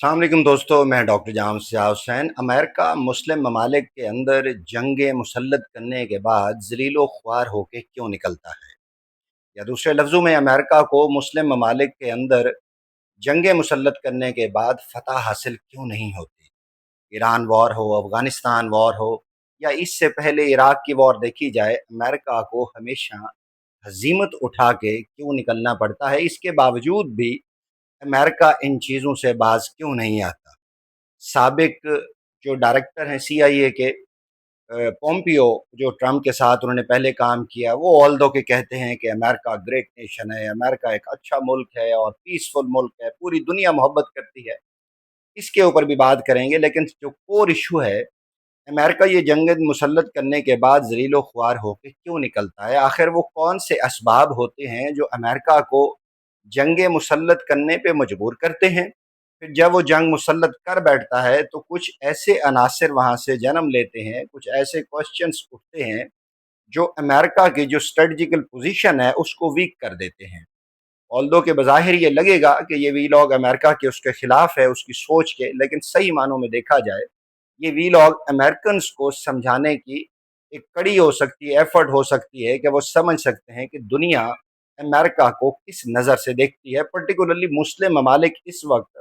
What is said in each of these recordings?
السلام علیکم دوستو، میں ڈاکٹر جام سیاہ حسین۔ امریکہ مسلم ممالک کے اندر جنگیں مسلط کرنے کے بعد ذلیل و خوار ہو کے کیوں نکلتا ہے؟ یا دوسرے لفظوں میں، امریکہ کو مسلم ممالک کے اندر جنگیں مسلط کرنے کے بعد فتح حاصل کیوں نہیں ہوتی؟ ایران وار ہو، افغانستان وار ہو، یا اس سے پہلے عراق کی وار دیکھی جائے، امریکہ کو ہمیشہ ہزیمت اٹھا کے کیوں نکلنا پڑتا ہے؟ اس کے باوجود بھی امریکہ ان چیزوں سے باز کیوں نہیں آتا؟ سابق جو ڈائریکٹر ہیں سی آئی اے کے، پومپیو، جو ٹرمپ کے ساتھ انہوں نے پہلے کام کیا، وہ آلدو کے کہتے ہیں کہ امریکہ گریٹ نیشن ہے، امریکہ ایک اچھا ملک ہے اور پیسفل ملک ہے، پوری دنیا محبت کرتی ہے، اس کے اوپر بھی بات کریں گے۔ لیکن جو کور ایشو ہے، امریکہ یہ جنگ مسلط کرنے کے بعد ذلیل و خوار ہو کے کیوں نکلتا ہے؟ آخر وہ کون سے اسباب ہوتے ہیں جو امریکہ کو جنگ مسلط کرنے پہ مجبور کرتے ہیں؟ پھر جب وہ جنگ مسلط کر بیٹھتا ہے تو کچھ ایسے عناصر وہاں سے جنم لیتے ہیں، کچھ ایسے کوشچنس اٹھتے ہیں جو امریکہ کی جو اسٹریٹجیکل پوزیشن ہے اس کو ویک کر دیتے ہیں۔ آلدو کہ بظاہر یہ لگے گا کہ یہ وی لاگ امریکہ کے اس کے خلاف ہے، اس کی سوچ کے، لیکن صحیح معنوں میں دیکھا جائے یہ وی لاگ امریکنز کو سمجھانے کی ایک کڑی ہو سکتی ہے، ایفرٹ ہو سکتی ہے کہ وہ سمجھ سکتے ہیں کہ دنیا امریکہ کو کس نظر سے دیکھتی ہے، پرٹیکولرلی مسلم ممالک اس وقت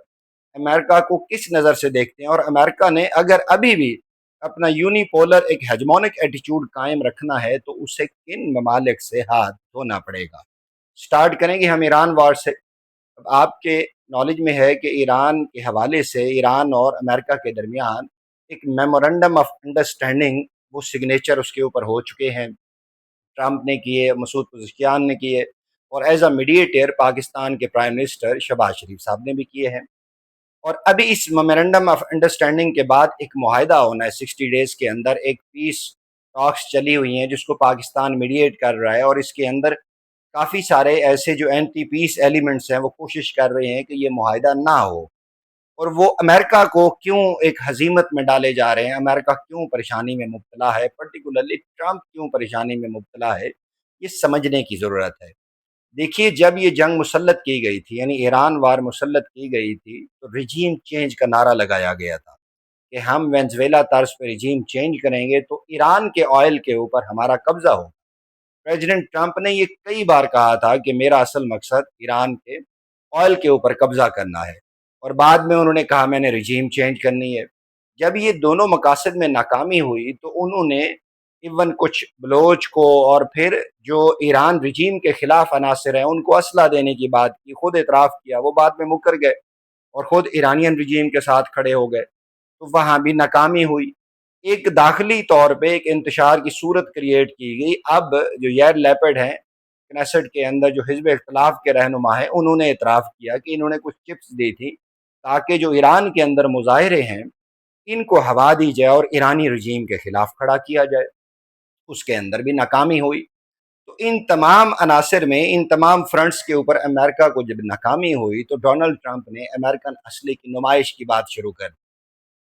امریکہ کو کس نظر سے دیکھتے ہیں، اور امریکہ نے اگر ابھی بھی اپنا یونی پولر ایک ہیجمونک ایٹیچیوڈ قائم رکھنا ہے تو اسے کن ممالک سے ہاتھ دھونا پڑے گا؟ سٹارٹ کریں گے ہم ایران وار سے۔ اب آپ کے نالج میں ہے کہ ایران کے حوالے سے ایران اور امریکہ کے درمیان ایک میمورنڈم آف انڈرسٹینڈنگ، وہ سگنیچر اس کے اوپر ہو چکے ہیں، ٹرمپ نے کیے، مسعود پزشکیان نے کیے، اور ایز اے میڈیٹر پاکستان کے پرائم منسٹر شہباز شریف صاحب نے بھی کیے ہیں۔ اور ابھی اس میمورنڈم آف انڈرسٹینڈنگ کے بعد ایک معاہدہ ہونا ہے 60 ڈیز کے اندر، ایک پیس ٹاکس چلی ہوئی ہیں جس کو پاکستان میڈیٹ کر رہا ہے، اور اس کے اندر کافی سارے ایسے جو اینٹی پیس ایلیمنٹس ہیں وہ کوشش کر رہے ہیں کہ یہ معاہدہ نہ ہو، اور وہ امریکہ کو کیوں ایک ہزیمت میں ڈالے جا رہے ہیں، امریکہ کیوں پریشانی میں مبتلا ہے، پرٹیکولرلی ٹرمپ کیوں پریشانی میں مبتلا ہے، یہ سمجھنے کی ضرورت ہے۔ دیکھیے، جب یہ جنگ مسلط کی گئی تھی، یعنی ایران وار مسلط کی گئی تھی، تو ریجیم چینج کا نعرہ لگایا گیا تھا کہ ہم وینزویلا طرز پہ ریجیم چینج کریں گے تو ایران کے آئل کے اوپر ہمارا قبضہ ہو۔ پریزیڈنٹ ٹرمپ نے یہ کئی بار کہا تھا کہ میرا اصل مقصد ایران کے آئل کے اوپر قبضہ کرنا ہے، اور بعد میں انہوں نے کہا میں نے ریجیم چینج کرنی ہے۔ جب یہ دونوں مقاصد میں ناکامی ہوئی تو انہوں نے ایون کچھ بلوچ کو اور پھر جو ایران رجیم کے خلاف عناصر ہیں ان کو اسلحہ دینے کی بات کی، خود اعتراف کیا، وہ بعد میں مکر گئے اور خود ایرانین رجیم کے ساتھ کھڑے ہو گئے، تو وہاں بھی ناکامی ہوئی۔ ایک داخلی طور پہ ایک انتشار کی صورت کریٹ کی گئی۔ اب جو ییر لیپڈ ہیں کنیسٹ کے اندر، جو حزب اختلاف کے رہنما ہیں، انہوں نے اعتراف کیا کہ انہوں نے کچھ چپس دی تھی تاکہ جو ایران کے اندر مظاہرے ہیں ان کو ہوا دی جائے اور ایرانی رجیم کے خلاف کھڑا کیا جائے۔ اس کے اندر بھی ناکامی ہوئی۔ تو ان تمام عناصر میں، ان تمام فرنٹس کے اوپر امریکہ کو جب ناکامی ہوئی تو ڈونلڈ ٹرمپ نے امریکن اسلحے کی نمائش کی بات شروع کر دی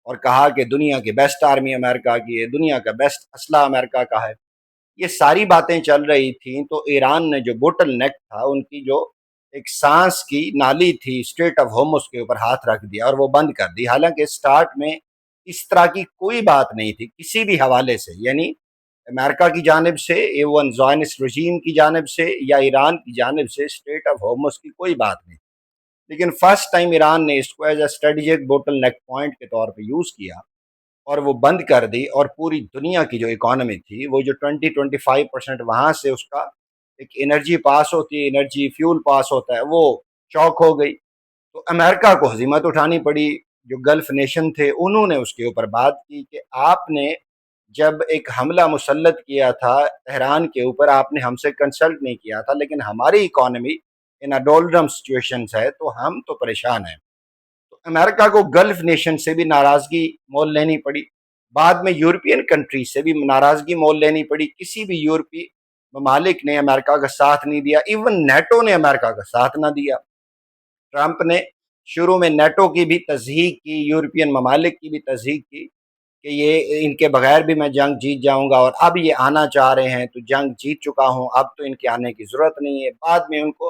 اور کہا کہ دنیا کی بیسٹ آرمی امریکہ کی ہے، دنیا کا بیسٹ اسلحہ امریکہ کا ہے۔ یہ ساری باتیں چل رہی تھیں تو ایران نے جو بوٹل نیک تھا، ان کی جو ایک سانس کی نالی تھی، اسٹریٹ آف ہارمز کے اوپر ہاتھ رکھ دیا اور وہ بند کر دی۔ حالانکہ سٹارٹ میں اس طرح کی کوئی بات نہیں تھی کسی بھی حوالے سے، یعنی امریکہ کی جانب سے، ایون زائنسٹ رجیم کی جانب سے یا ایران کی جانب سے اسٹریٹ آف ہارمز کی کوئی بات نہیں۔ لیکن فرسٹ ٹائم ایران نے اس کو as a strategic bottleneck point کے طور پہ یوز کیا اور وہ بند کر دی، اور پوری دنیا کی جو اکانومی تھی، وہ جو 20-25% وہاں سے اس کا ایک انرجی پاس ہوتی ہے، انرجی فیول پاس ہوتا ہے، وہ چوک ہو گئی۔ تو امریکہ کو ہزیمت اٹھانی پڑی۔ جو گلف نیشن تھے انہوں نے اس کے اوپر بات کی کہ آپ نے جب ایک حملہ مسلط کیا تھا تہران کے اوپر، آپ نے ہم سے کنسلٹ نہیں کیا تھا، لیکن ہماری اکانومی ان ڈولڈرم سچویشنز ہے تو ہم تو پریشان ہیں۔ تو امریکہ کو گلف نیشن سے بھی ناراضگی مول لینی پڑی، بعد میں یورپین کنٹریز سے بھی ناراضگی مول لینی پڑی۔ کسی بھی یورپی ممالک نے امریکہ کا ساتھ نہیں دیا، ایون نیٹو نے امریکہ کا ساتھ نہ دیا۔ ٹرمپ نے شروع میں نیٹو کی بھی تصحیح کی، یورپین ممالک کی بھی تصحیح کی کہ یہ ان کے بغیر بھی میں جنگ جیت جاؤں گا، اور اب یہ آنا چاہ رہے ہیں تو جنگ جیت چکا ہوں، اب تو ان کے آنے کی ضرورت نہیں ہے۔ بعد میں ان کو